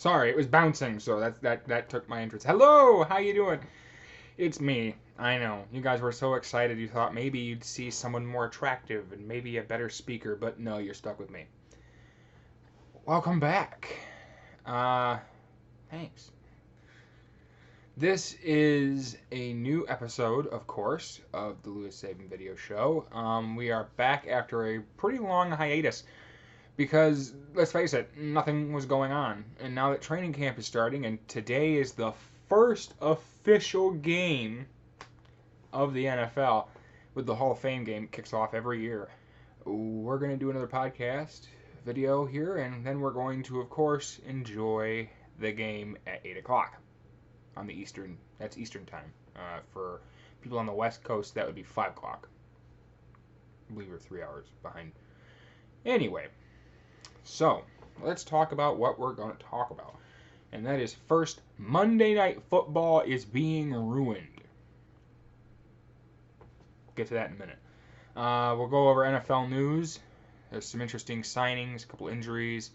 Sorry, it was bouncing, so that took my interest. Hello, how you doing? It's me. I know. You guys were so excited you thought maybe you'd see someone more attractive and maybe a better speaker, but no, you're stuck with me. Welcome back. Uh, thanks. This is a new episode, of course, of the Lewis Sabin video show. We are back after a pretty long hiatus because, let's face it, nothing was going on. And now that training camp is starting, and today is the first official game of the NFL, with the Hall of Fame game kicks off every year. We're going to do another podcast video here, and then we're going to, of course, enjoy the game at 8 o'clock on the Eastern. That's Eastern time. For people on the West Coast, that would be 5 o'clock. I believe we're 3 hours behind. Anyway, so let's talk about what we're going to talk about. And that is first, Monday Night Football is being ruined. Get to that in a minute. We'll go over NFL news. There's some interesting signings, a couple injuries,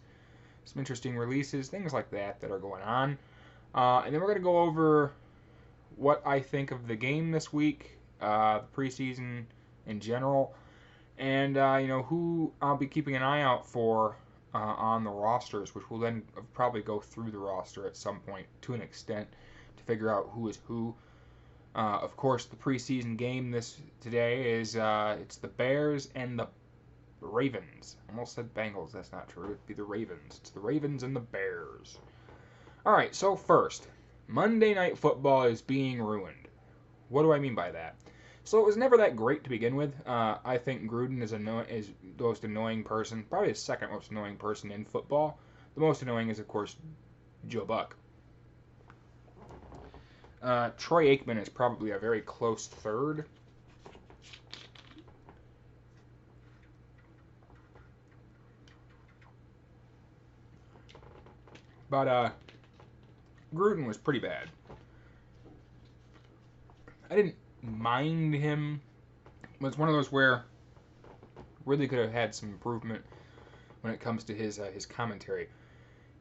some interesting releases, things like that are going on. And then we're going to go over what I think of the game this week, the preseason in general, and who I'll be keeping an eye out for on the rosters, which will then probably go through the roster at some point to an extent to figure out who is who. Of course, the preseason game today is it's the Bears and the Ravens. I almost said Bengals. That's not true. It'd be the Ravens. It's the Ravens and the Bears. All right. So first, Monday Night Football is being ruined. What do I mean by that? So it was never that great to begin with. I think Gruden is the most annoying person, probably the second most annoying person in football. The most annoying is, of course, Joe Buck. Troy Aikman is probably a very close third. But Gruden was pretty bad. I didn't mind him. But it's one of those where really could have had some improvement when it comes to his commentary.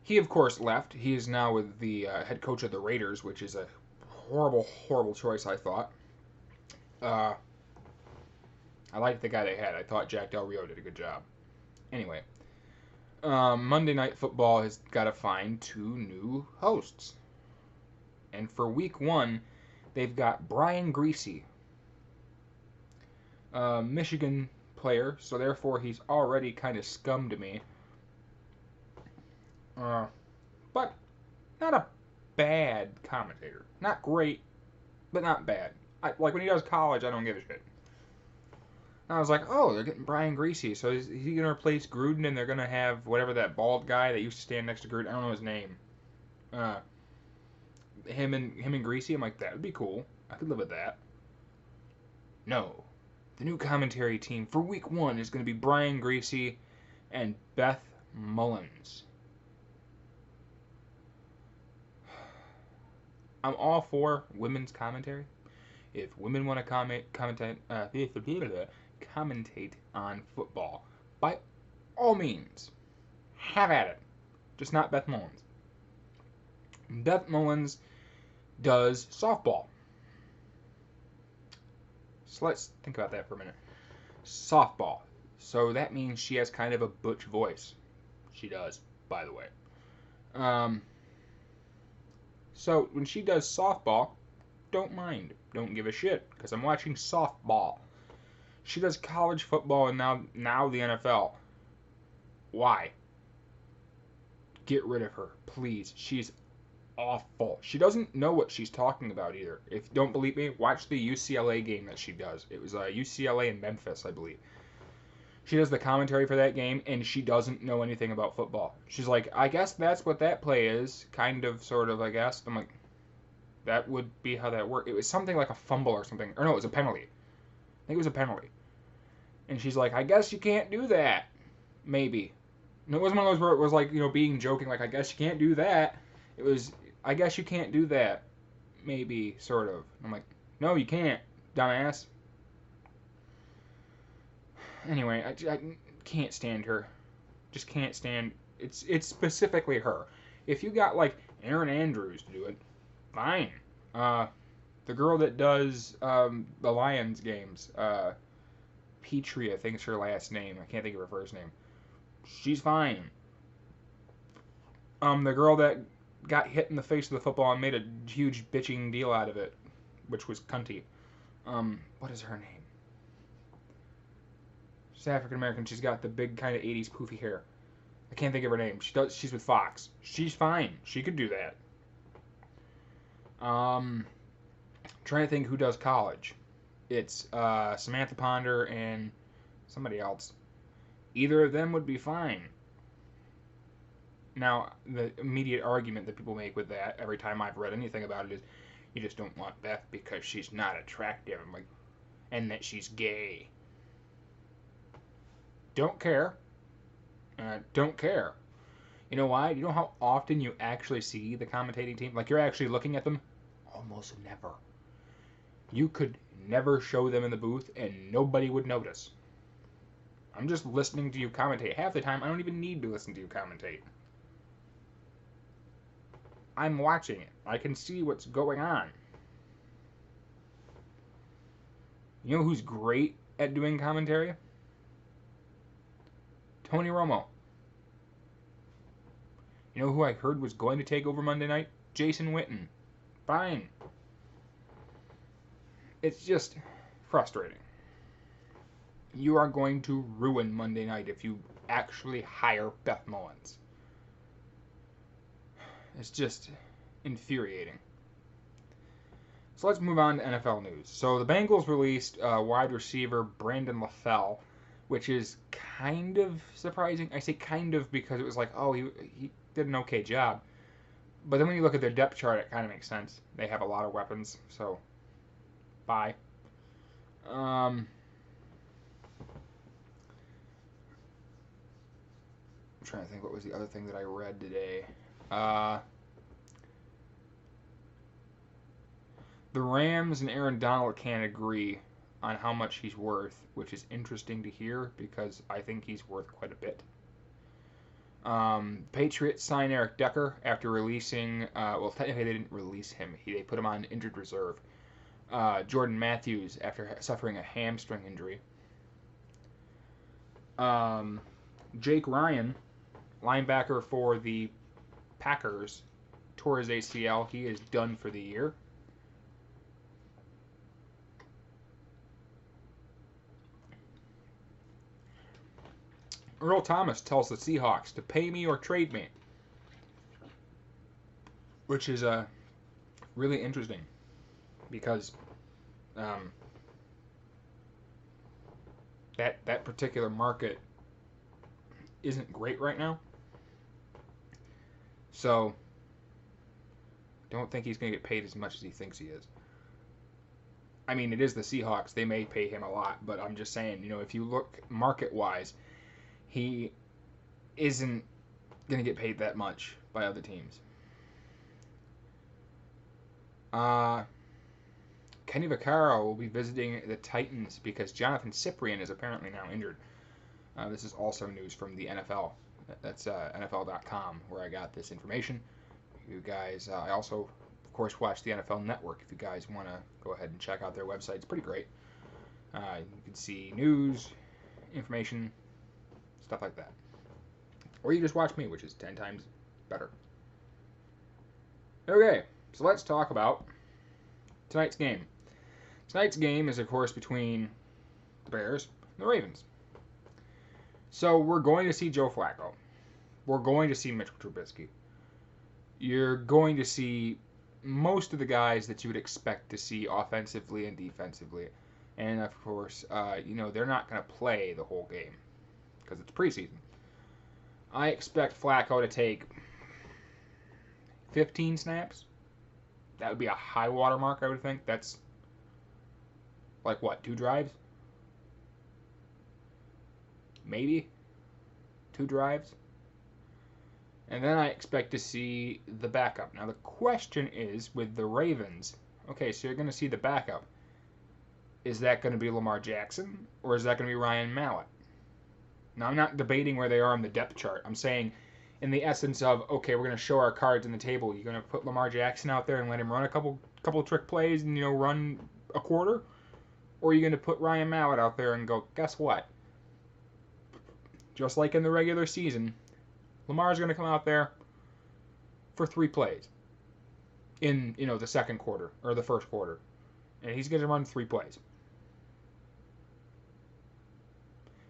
He, of course, left. He is now with the head coach of the Raiders, which is a horrible, horrible choice, I thought. I liked the guy they had. I thought Jack Del Rio did a good job. Anyway, Monday Night Football has got to find 2 new hosts. And for week 1, they've got Brian Griese, Michigan player, so therefore he's already kind of scum to me. But not a bad commentator. Not great, but not bad. Like when he does college, I don't give a shit. And I was like, oh, they're getting Brian Griese. So is he going to replace Gruden and they're going to have whatever that bald guy that used to stand next to Gruden, I don't know his name. Him and Griese, I'm like, that would be cool. I could live with that. No. The new commentary team for week 1 is going to be Brian Griese and Beth Mullins. I'm all for women's commentary. If women want to commentate on football, by all means, have at it. Just not Beth Mullins. Beth Mullins does softball. So let's think about that for a minute. Softball. So that means she has kind of a butch voice. She does, by the way. So when she does softball, don't mind. Don't give a shit, because I'm watching softball. She does college football and now the NFL. Why? Get rid of her, please. She's awful. She doesn't know what she's talking about either. If you don't believe me, watch the UCLA game that she does. It was UCLA and Memphis, I believe. She does the commentary for that game, and she doesn't know anything about football. She's like, I guess that's what that play is. Kind of, sort of, I guess. I'm like, that would be how that worked. It was something like a fumble or something. Or no, it was a penalty. I think it was a penalty. And she's like, I guess you can't do that. Maybe. And it wasn't one of those where it was like, being joking, like, I guess you can't do that. It was, I guess you can't do that. Maybe, sort of. I'm like, no, you can't, dumbass. Anyway, I can't stand her. Just can't stand. It's specifically her. If you got like Aaron Andrews to do it, fine. The girl that does the Lions games, Petrie, I think is her last name. I can't think of her first name. She's fine. The girl that got hit in the face with the football and made a huge bitching deal out of it, which was cunty. What is her name? She's African American. She's got the big kind of 80s poofy hair. I can't think of her name. She's with Fox. She's fine. She could do that. Trying to think who does college. It's Samantha Ponder and somebody else. Either of them would be fine. Now, the immediate argument that people make with that every time I've read anything about it is, you just don't want Beth because she's not attractive. I'm like, and that she's gay. Don't care. Don't care. You know why? You know how often you actually see the commentating team? Like, you're actually looking at them? Almost never. You could never show them in the booth and nobody would notice. I'm just listening to you commentate. Half the time, I don't even need to listen to you commentate. I'm watching it. I can see what's going on. You know who's great at doing commentary? Tony Romo. You know who I heard was going to take over Monday night? Jason Witten. Fine. It's just frustrating. You are going to ruin Monday night if you actually hire Beth Mullins. It's just infuriating. So let's move on to NFL news. So the Bengals released wide receiver Brandon LaFell, which is kind of surprising. I say kind of because it was like, oh, he did an okay job. But then when you look at their depth chart, it kind of makes sense. They have a lot of weapons, so bye. I'm trying to think what was the other thing that I read today. The Rams and Aaron Donald can't agree on how much he's worth, which is interesting to hear because I think he's worth quite a bit. Patriots sign Eric Decker after releasing, well, technically they didn't release him. They put him on injured reserve. Jordan Matthews after suffering a hamstring injury. Jake Ryan, linebacker for the Packers, tore his ACL. He is done for the year. Earl Thomas tells the Seahawks to pay me or trade me, which is really interesting because that particular market isn't great right now. So don't think he's going to get paid as much as he thinks he is. I mean, it is the Seahawks. They may pay him a lot, but I'm just saying, if you look market-wise, he isn't going to get paid that much by other teams. Kenny Vaccaro will be visiting the Titans because Jonathan Cyprien is apparently now injured. This is also news from the NFL. That's NFL.com where I got this information. You guys, I also, of course, watch the NFL Network. If you guys want to go ahead and check out their website, it's pretty great. You can see news, information, stuff like that. Or you just watch me, which is 10 times better. Okay, so let's talk about tonight's game. Tonight's game is, of course, between the Bears and the Ravens. So we're going to see Joe Flacco. We're going to see Mitchell Trubisky. You're going to see most of the guys that you would expect to see offensively and defensively. And, of course, they're not going to play the whole game because it's preseason. I expect Flacco to take 15 snaps. That would be a high water mark, I would think. That's like what, 2 drives? Maybe 2 drives. And then I expect to see the backup. Now the question is with the Ravens, okay, so you're going to see the backup. Is that going to be Lamar Jackson or is that going to be Ryan Mallett? Now I'm not debating where they are on the depth chart. I'm saying in the essence of, okay, we're going to show our cards on the table. You're going to put Lamar Jackson out there and let him run a couple trick plays and run a quarter, or are you going to put Ryan Mallett out there and go, guess what? Just like in the regular season, Lamar's going to come out there for 3 plays in the second quarter or the first quarter, and he's going to run 3 plays.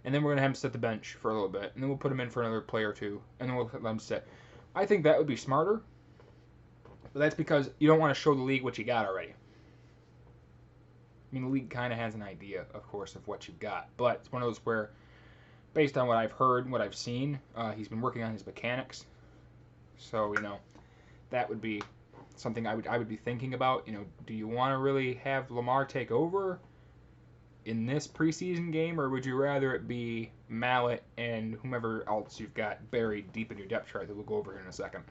And then we're going to have him sit the bench for a little bit, and then we'll put him in for another play or 2, and then we'll let him sit. I think that would be smarter, but that's because you don't want to show the league what you got already. I mean, the league kind of has an idea, of course, of what you've got, but it's one of those where, based on what I've heard and what I've seen, he's been working on his mechanics. So, that would be something I would be thinking about. Do you want to really have Lamar take over in this preseason game, or would you rather it be Mallett and whomever else you've got buried deep in your depth chart that we'll go over here in a second?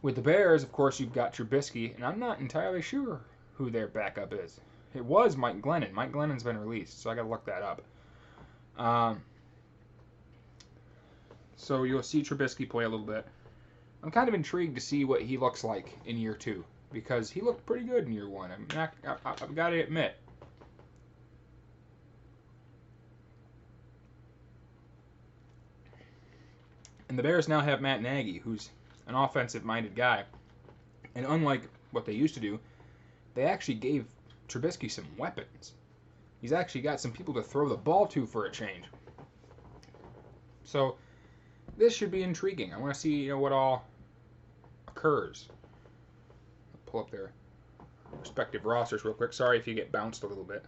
With the Bears, of course, you've got Trubisky, and I'm not entirely sure who their backup is. It was Mike Glennon. Mike Glennon's been released, so I got to look that up. So you'll see Trubisky play a little bit. I'm kind of intrigued to see what he looks like in year 2, because he looked pretty good in year 1. I've got to admit. And the Bears now have Matt Nagy, who's an offensive-minded guy. And unlike what they used to do, they actually gave Trubisky some weapons. He's actually got some people to throw the ball to for a change. So this should be intriguing. I want to see what all occurs. I'll pull up their respective rosters real quick. Sorry if you get bounced a little bit.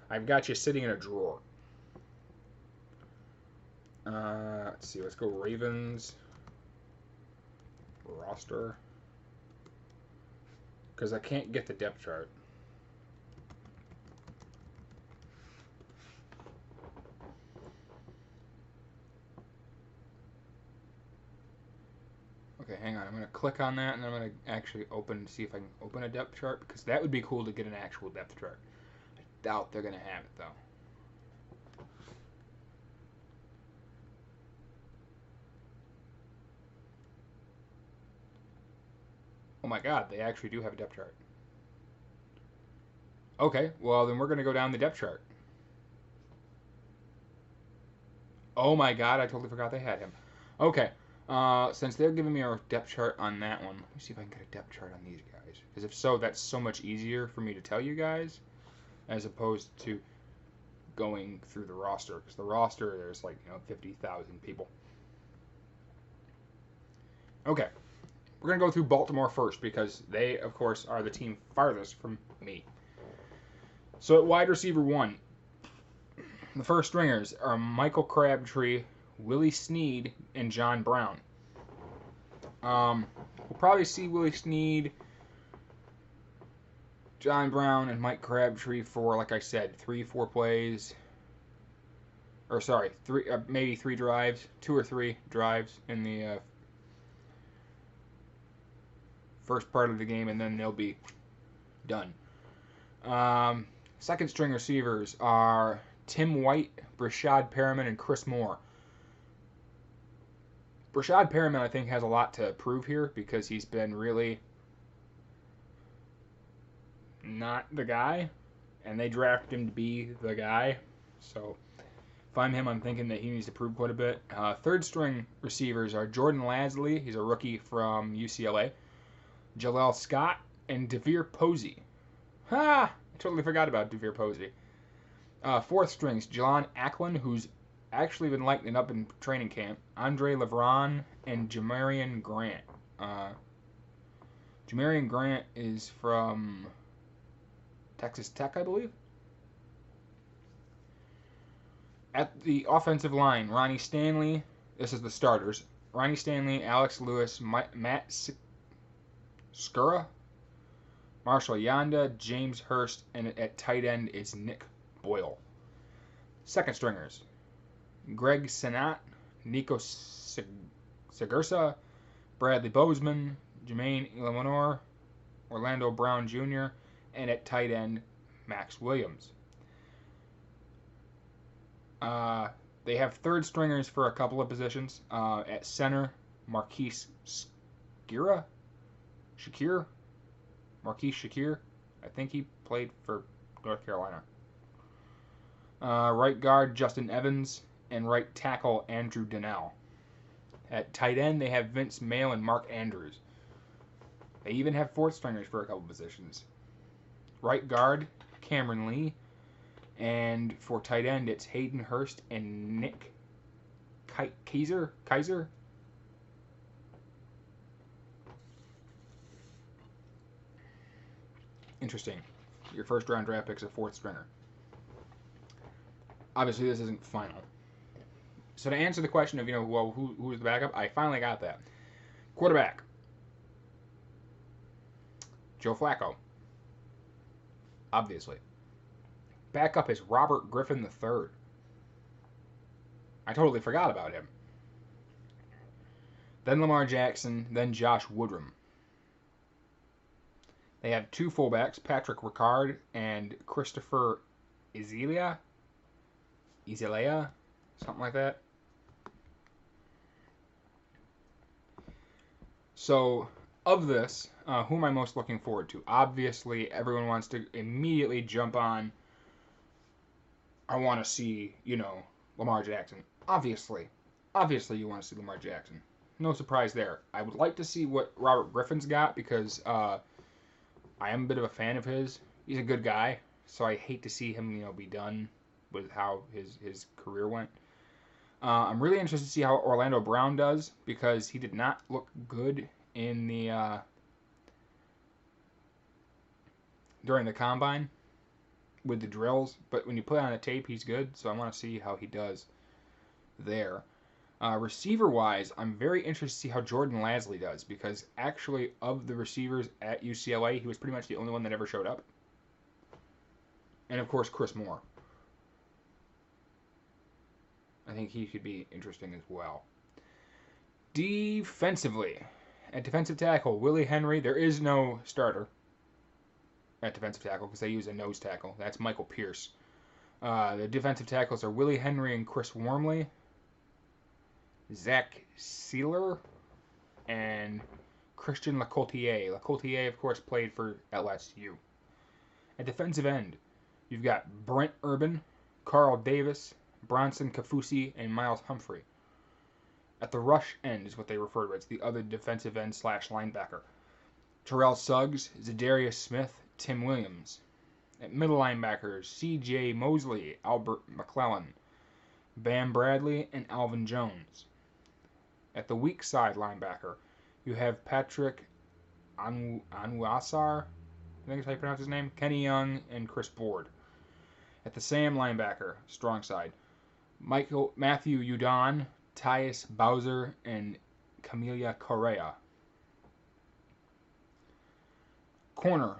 I've got you sitting in a drawer. Let's see. Let's go Ravens roster, because I can't get the depth chart. Okay, hang on. I'm going to click on that, and then I'm going to actually see if I can open a depth chart, because that would be cool to get an actual depth chart. I doubt they're going to have it, though. Oh my god, they actually do have a depth chart. Okay, well then we're going to go down the depth chart. Oh my god, I totally forgot they had him. Okay, since they're giving me a depth chart on that one, let me see if I can get a depth chart on these guys. Because if so, that's so much easier for me to tell you guys, as opposed to going through the roster. Because the roster, there's like 50,000 people. Okay. We're going to go through Baltimore first, because they, of course, are the team farthest from me. So at wide receiver 1, the first stringers are Michael Crabtree, Willie Snead, and John Brown. We'll probably see Willie Snead, John Brown, and Mike Crabtree for, like I said, 3-4 plays. Or sorry, maybe 3 drives, 2 or 3 drives in the first part of the game, and then they'll be done. Second string receivers are Tim White, Brashad Perriman, and Chris Moore. Brashad Perriman, I think, has a lot to prove here, because he's been really not the guy, and they drafted him to be the guy. So if I'm him, I'm thinking that he needs to prove quite a bit. Third string receivers are Jordan Lasley. He's a rookie from UCLA. Jaleel Scott, and DeVere Posey. Ha! I totally forgot about DeVere Posey. Fourth strings, Jelon Acklin, who's actually been lighting up in training camp. Andre Levron, and Jamarian Grant. Jamarian Grant is from Texas Tech, I believe. At the offensive line, Ronnie Stanley. This is the starters. Ronnie Stanley, Alex Lewis, Matt Skura, Marshall Yanda, James Hurst, and at tight end is Nick Boyle. Second stringers, Greg Senat, Nico Sigursa, Bradley Bozeman, Jermaine Eleanor, Orlando Brown Jr., and at tight end, Max Williams. They have third stringers for a couple of positions. At center, Marquise Shakir? Marquise Shakir? I think he played for North Carolina. Right guard, Justin Evans. And right tackle, Andrew Donnell. At tight end, they have Vince Mayle and Mark Andrews. They even have fourth stringers for a couple positions. Right guard, Cameron Lee. And for tight end, it's Hayden Hurst and Nick Kaiser. Interesting. Your first round draft pick's a fourth stringer. Obviously, this isn't final. So to answer the question of, who's the backup, I finally got that. Quarterback. Joe Flacco. Obviously. Backup is Robert Griffin III. I totally forgot about him. Then Lamar Jackson, then Josh Woodrum. They have two fullbacks, Patrick Ricard and Christopher Ezelia, something like that. So, of this, who am I most looking forward to? Obviously, everyone wants to immediately jump on, I want to see, Lamar Jackson. Obviously you want to see Lamar Jackson. No surprise there. I would like to see what Robert Griffin's got because I am a bit of a fan of his. He's a good guy, so I hate to see him, be done with how his career went. I'm really interested to see how Orlando Brown does because he did not look good in the during the combine with the drills, but when you put on a tape, he's good. So I want to see how he does there. Receiver-wise, I'm very interested to see how Jordan Lasley does because actually of the receivers at UCLA, he was pretty much the only one that ever showed up. And of course, Chris Moore. I think he could be interesting as well. Defensively, at defensive tackle, Willie Henry. There is no starter at defensive tackle because they use a nose tackle. That's Michael Pierce. The defensive tackles are Willie Henry and Chris Wormley. Zach Sealer and Christian Lacoultier. Lacoultier, of course, played for LSU. At defensive end, you've got Brent Urban, Carl Davis, Bronson Kafusi, and Miles Humphrey. At the rush end is what they refer to as the other defensive end / linebacker. Terrell Suggs, Zadarius Smith, Tim Williams. At middle linebackers, C.J. Mosley, Albert McClellan, Bam Bradley, and Alvin Jones. At the weak side linebacker, you have Patrick Anwasar, I think is how you pronounce his name, Kenny Young, and Chris Board. At the Sam linebacker, strong side, Matthew Udon, Tyus Bowser, and Camelia Correa. Corner,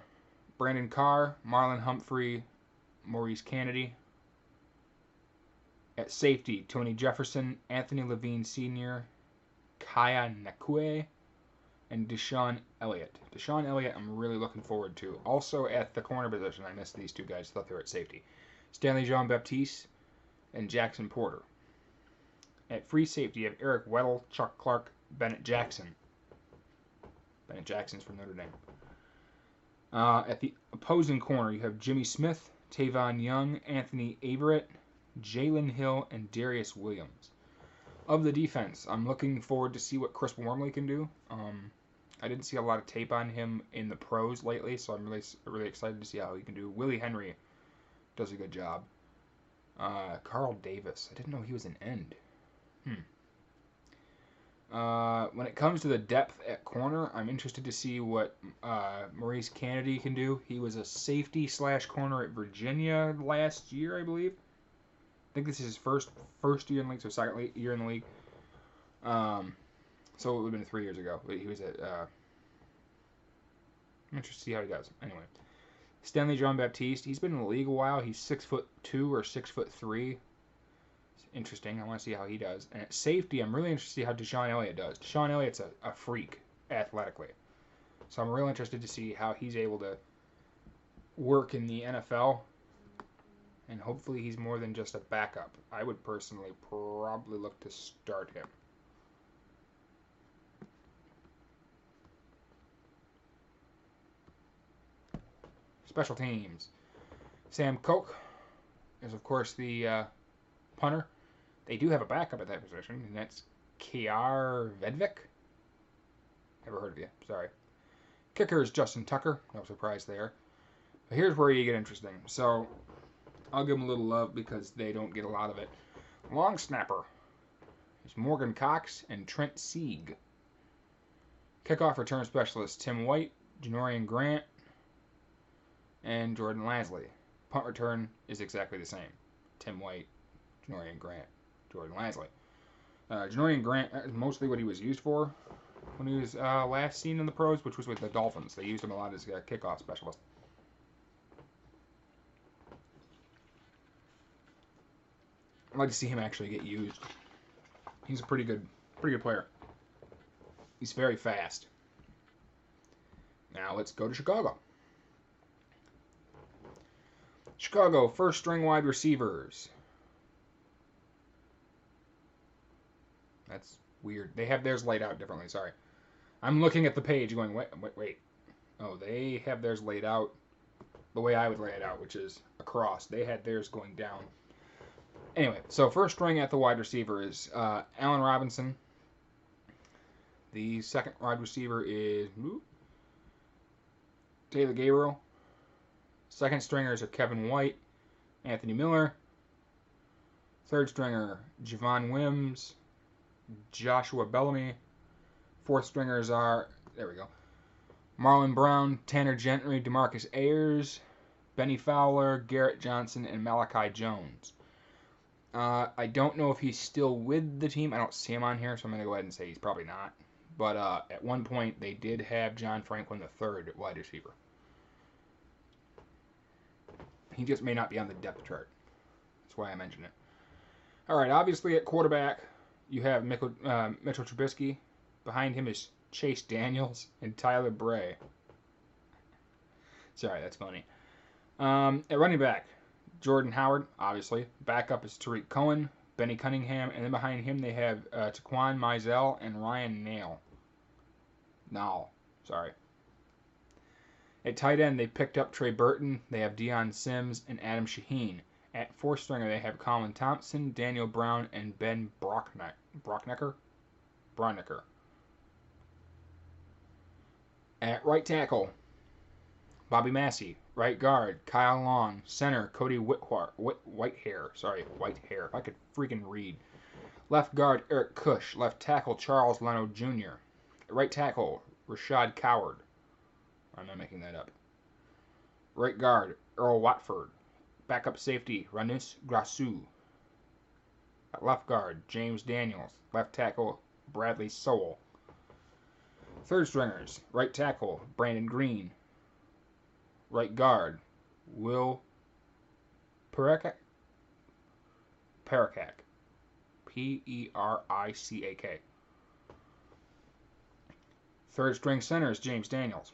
Brandon Carr, Marlon Humphrey, Maurice Kennedy. At safety, Tony Jefferson, Anthony Levine Sr., Kaya Nakue, and Deshaun Elliott. Deshaun Elliott I'm really looking forward to. Also at the corner position, I missed these two guys. Thought they were at safety. Stanley Jean-Baptiste and Jackson Porter. At free safety, you have Eric Weddle, Chuck Clark, Bennett Jackson. Bennett Jackson's from Notre Dame. At the opposing corner, you have Jimmy Smith, Tavon Young, Anthony Averett, Jalen Hill, and Darius Williams. Of the defense, I'm looking forward to see what Chris Wormley can do. I didn't see a lot of tape on him in the pros lately, so I'm really excited to see how he can do. Willie Henry does a good job. Carl Davis, I didn't know he was an end. When it comes to the depth at corner, I'm interested to see what Maurice Kennedy can do. He was a safety / corner at Virginia last year, I believe. I think this is his first year in the league, so second year in the league. So it would have been 3 years ago. But he was at. I'm interested to see how he does. Anyway, Stanley Jean-Baptiste. He's been in the league a while. He's 6'2" or 6'3". It's interesting. I want to see how he does. And at safety, I'm really interested to see how Deshaun Elliott does. Deshaun Elliott's a freak athletically, so I'm real interested to see how he's able to work in the NFL. And hopefully he's more than just a backup. I would personally probably look to start him. Special teams. Sam Koch is, of course, the punter. They do have a backup at that position, and that's Kiar Vedvik. Never heard of you. Sorry. Kicker is Justin Tucker. No surprise there. But here's where you get interesting. So I'll give them a little love because they don't get a lot of it. Long snapper is Morgan Cox and Trent Sieg. Kickoff return specialist Tim White, Janorian Grant, and Jordan Lasley. Punt return is exactly the same. Tim White, Janorian Grant, Jordan Lasley. Janorian Grant is mostly what he was used for when he was last seen in the pros, which was with the Dolphins. They used him a lot as a kickoff specialist. I'd like to see him actually get used. He's a pretty good player. He's very fast. Now let's go to Chicago. Chicago, first string wide receivers. That's weird. They have theirs laid out differently. Sorry. I'm looking at the page going, wait. Oh, they have theirs laid out the way I would lay it out, which is across. They had theirs going down. Anyway, so first string at the wide receiver is Allen Robinson. The second wide receiver is Taylor Gabriel. Second stringers are Kevin White, Anthony Miller. Third stringer, Javon Wims, Joshua Bellamy. Fourth stringers are, Marlon Brown, Tanner Gentry, DeMarcus Ayers, Benny Fowler, Garrett Johnson, and Malachi Jones. I don't know if he's still with the team. I don't see him on here, so I'm going to go ahead and say he's probably not. But at one point, they did have John Franklin III at wide receiver. He just may not be on the depth chart. That's why I mentioned it. All right, obviously at quarterback, you have Mitchell Trubisky. Behind him is Chase Daniels and Tyler Bray. Sorry, that's funny. At running back, Jordan Howard, obviously. Backup is Tariq Cohen, Benny Cunningham, and then behind him they have Taquan Mizell and Ryan Nall. Sorry. At tight end, they picked up Trey Burton. They have Deion Sims and Adam Shaheen. At fourth stringer, they have Colin Thompson, Daniel Brown, and Ben Brocknecker. At right tackle, Bobby Massey. Right guard, Kyle Long. Center, Cody Whitehair. If I could freaking read. Left guard, Eric Cush. Left tackle, Charles Leno Jr. Right tackle, Rashad Coward. I'm not making that up. Right guard, Earl Watford. Backup safety, Ranus Grasu. At left guard, James Daniels. Left tackle, Bradley Sowell. Third stringers, right tackle, Brandon Green. Right guard, Will Perikak. P-E-R-I-C-A-K. Third string centers, James Daniels.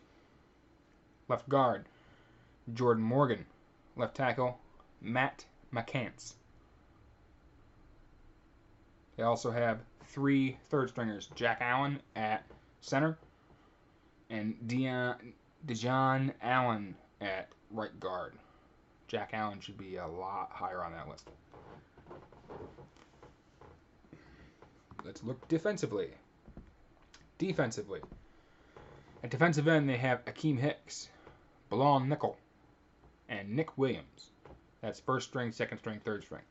Left guard, Jordan Morgan. Left tackle, Matt McCants. They also have three third stringers, Jack Allen at center and Dejon Allen at right guard. Jack Allen should be a lot higher on that list. Let's look defensively. At defensive end, they have Akeem Hicks, Bilal Nickel, and Nick Williams. That's first string, second string, third string.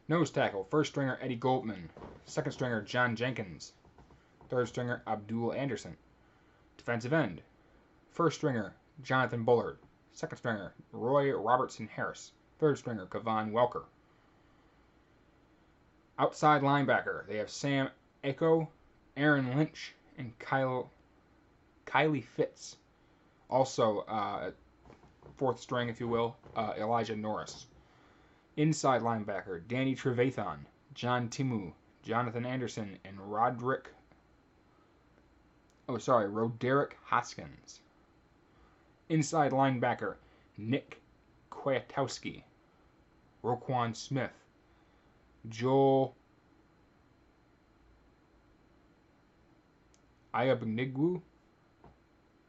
Nose tackle, first stringer Eddie Goldman, second stringer John Jenkins, third stringer Abdul Anderson. Defensive end, first stringer Jonathan Bullard, second stringer Roy Robertson Harris, third stringer Kevon Welker. Outside linebacker, they have Sam Echo, Aaron Lynch, and Kylie Fitz. Also, fourth string, if you will, Elijah Norris. Inside linebacker, Danny Trevathan, John Timu, Jonathan Anderson, and Roderick Hoskins. Inside linebacker, Nick Kwiatkowski, Roquan Smith, Joel Ayabanigwu,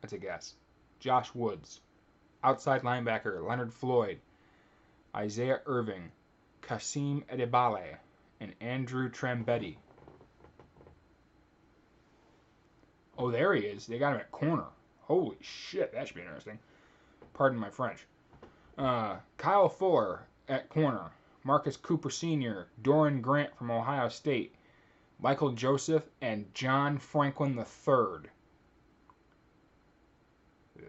that's a guess, Josh Woods. Outside linebacker Leonard Floyd, Isaiah Irving, Kasim Edebale, and Andrew Trambetti. Oh, there he is. They got him at corner. Holy shit, that should be interesting. Pardon my French. Kyle Fuller at corner. Marcus Cooper Sr., Doran Grant from Ohio State, Michael Joseph, and John Franklin III.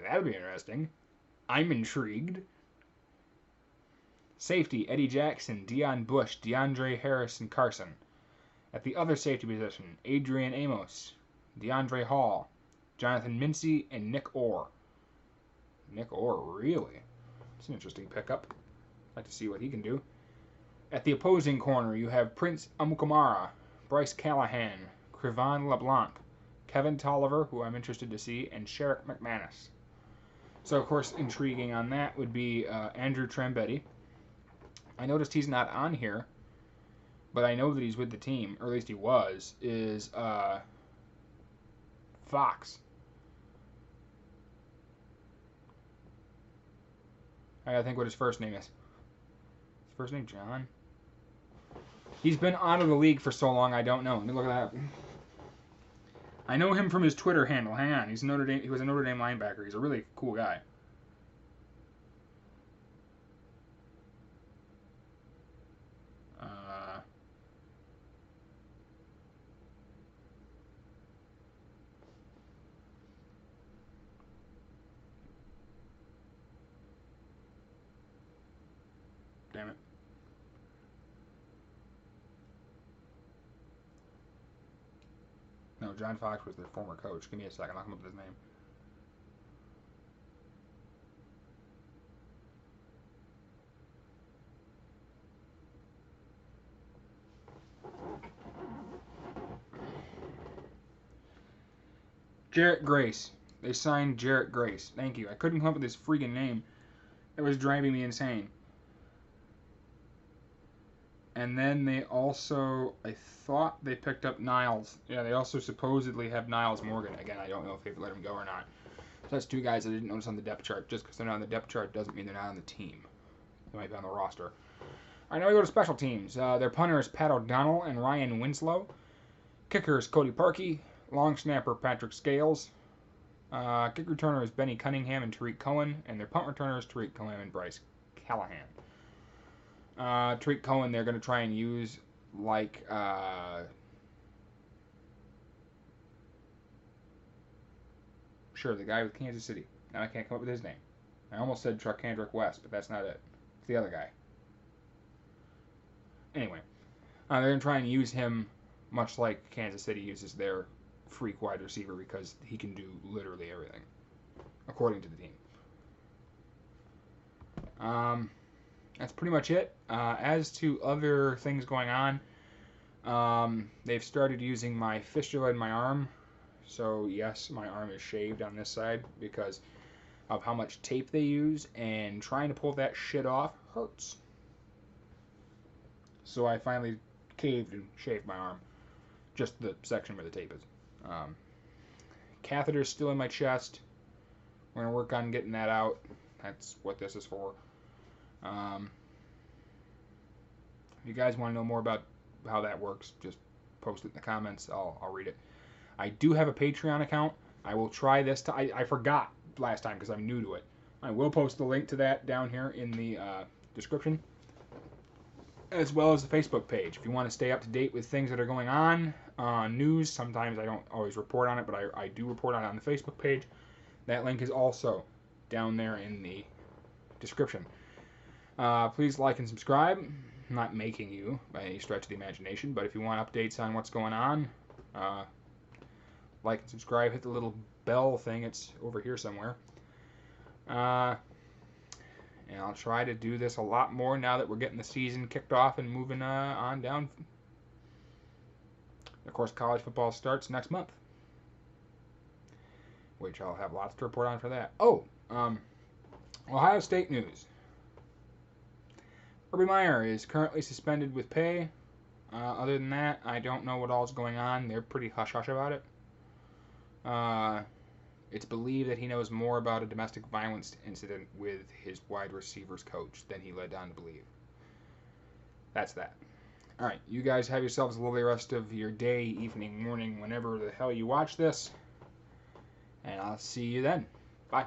That'll be interesting. I'm intrigued. Safety, Eddie Jackson, Deion Bush, DeAndre Harrison Carson. At the other safety position, Adrian Amos, DeAndre Hall, Jonathan Mincy, and Nick Orr. Nick Orr, really? It's an interesting pickup. I'd like to see what he can do. At the opposing corner, you have Prince Amukamara, Bryce Callahan, Crevon LeBlanc, Kevin Tolliver, who I'm interested to see, and Sherrick McManus. So, of course, intriguing on that would be Andrew Trambetti. I noticed he's not on here, but I know that he's with the team, or at least he was, is Fox. I gotta think what his first name is. His first name, John? He's been out of the league for so long, I don't know. Let me look at that. I know him from his Twitter handle. Hang on. He was a Notre Dame linebacker. He's a really cool guy. Damn it. No, John Fox was their former coach. Give me a second. I'll come up with his name. Jarrett Grace. They signed Jarrett Grace. Thank you. I couldn't come up with his freaking name. It was driving me insane. And then they also, I thought they picked up Niles. Yeah, they also supposedly have Niles Morgan. Again, I don't know if they've let him go or not. So that's two guys I didn't notice on the depth chart. Just because they're not on the depth chart doesn't mean they're not on the team. They might be on the roster. All right, now we go to special teams. Their punter is Pat O'Donnell and Ryan Winslow. Kicker is Cody Parkey. Long snapper Patrick Scales. Kick returner is Benny Cunningham and Tariq Cohen. And their punt returner is Tariq Cohen and Bryce Callahan. Tariq Cohen, they're going to try and use like sure, the guy with Kansas City. Now I can't come up with his name. I almost said Truckandrick West, but that's not it. It's the other guy. Anyway, they're going to try and use him much like Kansas City uses their freak wide receiver because he can do literally everything, according to the team. That's pretty much it. As to other things going on, they've started using my fistula in my arm. So yes, my arm is shaved on this side because of how much tape they use, and trying to pull that shit off hurts. So I finally caved and shaved my arm, just the section where the tape is. Catheter's still in my chest. We're going to work on getting that out. That's what this is for. If you guys want to know more about how that works, just post it in the comments. I'll read it. I do have a Patreon account. I will try this. I forgot last time because I'm new to it. I will post the link to that down here in the description, as well as the Facebook page. If you want to stay up to date with things that are going on, news, sometimes I don't always report on it, but I do report on it on the Facebook page. That link is also down there in the description. Please like and subscribe. I'm not making you by any stretch of the imagination, but if you want updates on what's going on, like and subscribe. Hit the little bell thing. It's over here somewhere. And I'll try to do this a lot more now that we're getting the season kicked off and moving on down. Of course, college football starts next month, which I'll have lots to report on for that. Oh, Ohio State news. Urban Meyer is currently suspended with pay. Other than that, I don't know what all's going on. They're pretty hush-hush about it. It's believed that he knows more about a domestic violence incident with his wide receivers coach than he led on to believe. That's that. All right, you guys have yourselves a lovely rest of your day, evening, morning, whenever the hell you watch this. And I'll see you then. Bye.